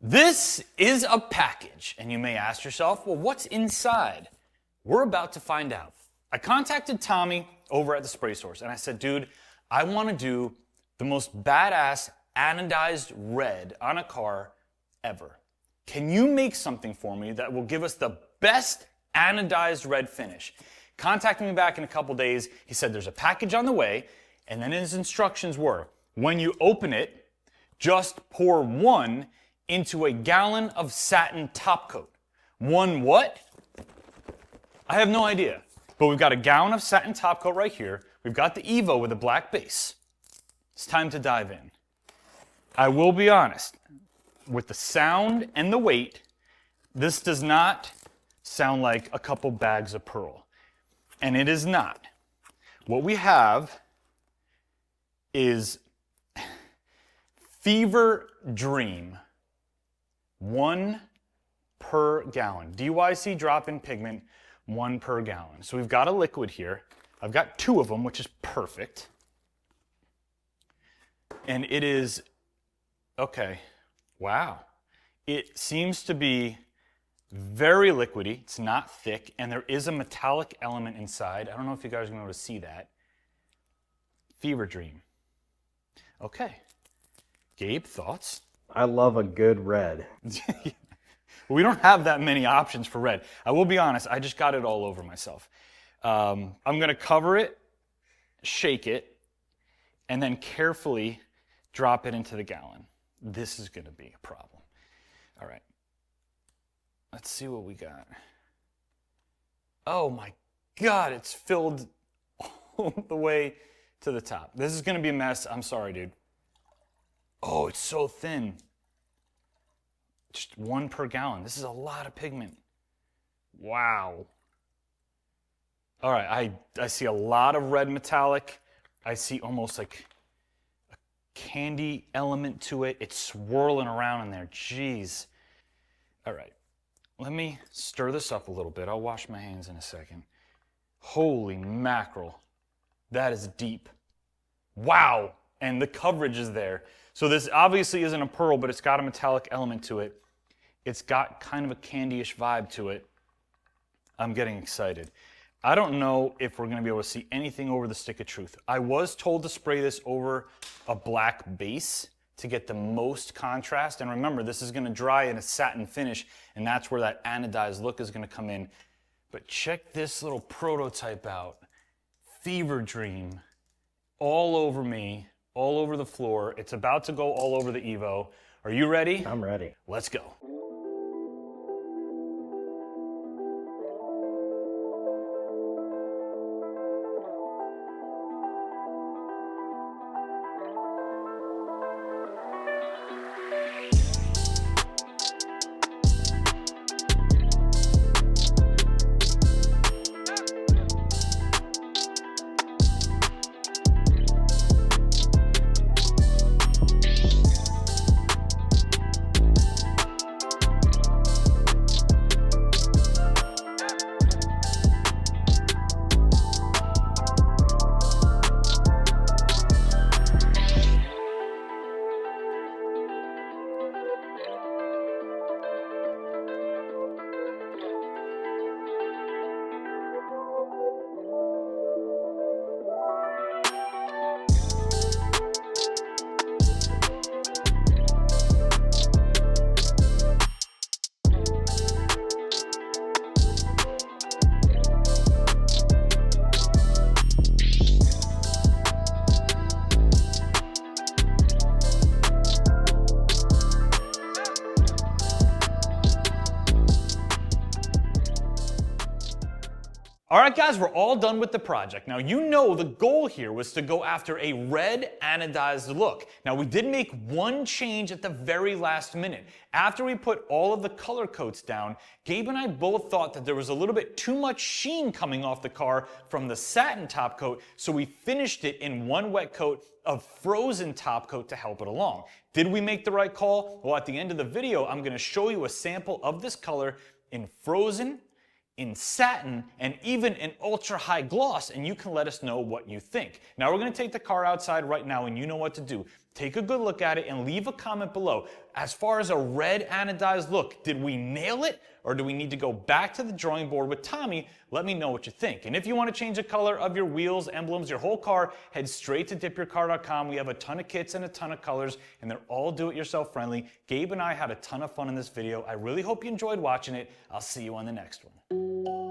This is a package, and you may ask yourself, well, what's inside? We're about to find out. I contacted Tommy over at the spray source, and I said, dude, I want to do the most badass anodized red on a car ever. Can you make something for me that will give us the best anodized red finish? Contacted me back in a couple days. He said there's a package on the way, and then his instructions were, when you open it, just pour 1 into a gallon of satin top coat. 1 what? I have no idea. But we've got a gallon of satin top coat right here. We've got the Evo with a black base. It's time to dive in. I will be honest, with the sound and the weight, this does not sound like a couple bags of Pearl. And it is not. What we have is Fever Dream, 1 per gallon. DYC drop-in pigment, 1 per gallon. So we've got a liquid here. I've got 2 of them, which is perfect. And it is, okay, wow. It seems to be very liquidy. It's not thick, and there is a metallic element inside. I don't know if you guys are going to be able to see that. Fever Dream. Okay. Gabe, thoughts? I love a good red. We don't have that many options for red. I will be honest, I just got it all over myself. I'm going to cover it, shake it, and then carefully drop it into the gallon. This is going to be a problem. All right. Let's see what we got. Oh my God, it's filled all the way to the top. This is going to be a mess. I'm sorry, dude. Oh, it's so thin. Just 1 per gallon. This is a lot of pigment. Wow. All right, I see a lot of red metallic. I see almost like a candy element to it. It's swirling around in there. Jeez. All right, let me stir this up a little bit. I'll wash my hands in a second. Holy mackerel. That is deep. Wow. And the coverage is there. So this obviously isn't a pearl, but it's got a metallic element to it. It's got kind of a candy-ish vibe to it. I'm getting excited. I don't know if we're going to be able to see anything over the stick of truth. I was told to spray this over a black base to get the most contrast. And remember, this is going to dry in a satin finish, and that's where that anodized look is going to come in. But check this little prototype out. Fever Dream. All over me. All over the floor. It's about to go all over the Evo. Are you ready? I'm ready. Let's go. All right, guys, we're all done with the project. Now, you know the goal here was to go after a red anodized look. Now, we did make one change at the very last minute. After we put all of the color coats down, Gabe and I both thought that there was a little bit too much sheen coming off the car from the satin top coat, so we finished it in one wet coat of frozen top coat to help it along. Did we make the right call? Well, at the end of the video, I'm gonna show you a sample of this color in frozen, in satin, and even in ultra high gloss, and you can let us know what you think. Now we're gonna take the car outside right now, and you know what to do. Take a good look at it and leave a comment below. As far as a red anodized look, did we nail it or do we need to go back to the drawing board with Tommy? Let me know what you think. And if you want to change the color of your wheels, emblems, your whole car, head straight to DipYourCar.com. We have a ton of kits and a ton of colors and they're all do-it-yourself friendly. Gabe and I had a ton of fun in this video. I really hope you enjoyed watching it. I'll see you on the next one.